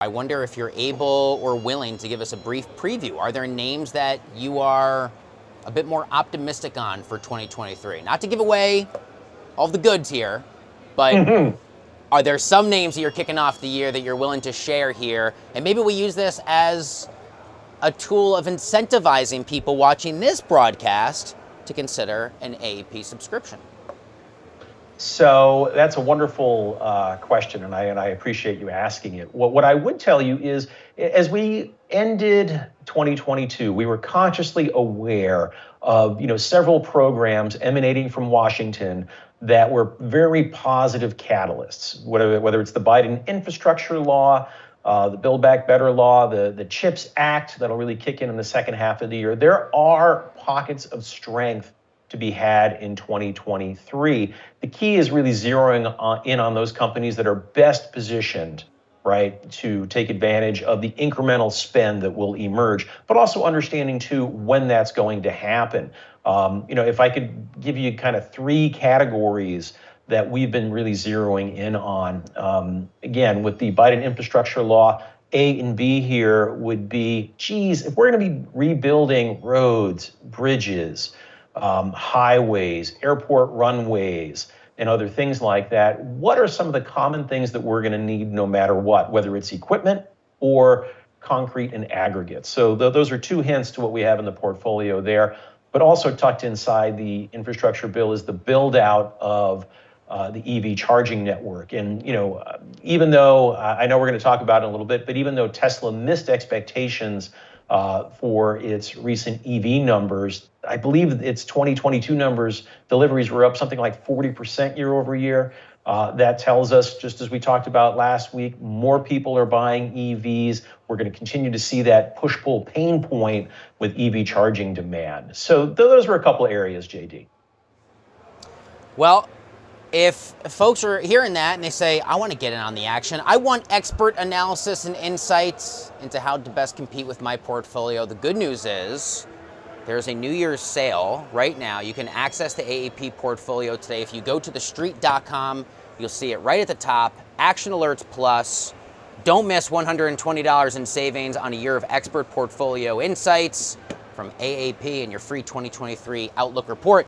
I wonder if you're able or willing to give us a brief preview. Are there names that you are a bit more optimistic on for 2023? Not to give away all the goods here, but are there some names that you're kicking off the year that you're willing to share here? And maybe we use this as a tool of incentivizing people watching this broadcast to consider an AAP subscription. So that's a wonderful question, and I appreciate you asking it. What I would tell you is, as we ended 2022, we were consciously aware of several programs emanating from Washington that were very positive catalysts. Whether it's the Biden infrastructure law, the Build Back Better law, the CHIPS Act that'll really kick in the second half of the year. There are pockets of strength to be had in 2023. The key is really zeroing in on those companies that are best positioned, right, to take advantage of the incremental spend that will emerge, but also understanding too when that's going to happen. If I could give you kind of three categories that we've been really zeroing in on, again, with the Biden infrastructure law, A and B here would be, if we're going to be rebuilding roads, bridges, highways, airport runways, and other things like that, what are some of the common things that we're going to need no matter what, whether it's equipment or concrete and aggregates? So those are two hints to what we have in the portfolio there. But also tucked inside the infrastructure bill is the build out of the EV charging network. And, even though I know we're going to talk about it in a little bit, but even though Tesla missed expectations for its recent EV numbers, I believe its 2022 numbers, deliveries were up something like 40% year over year. That tells us, just as we talked about last week, more people are buying EVs. We're going to continue to see that push-pull pain point with EV charging demand. So those were a couple of areas, JD. Well, if folks are hearing that and they say, I want to get in on the action, I want expert analysis and insights into how to best compete with my portfolio, the good news is there's a New Year's sale right now. You can access the AAP portfolio today. If you go to TheStreet.com, you'll see it right at the top. Action Alerts Plus. Don't miss $120 in savings on a year of expert portfolio insights from AAP and your free 2023 Outlook report.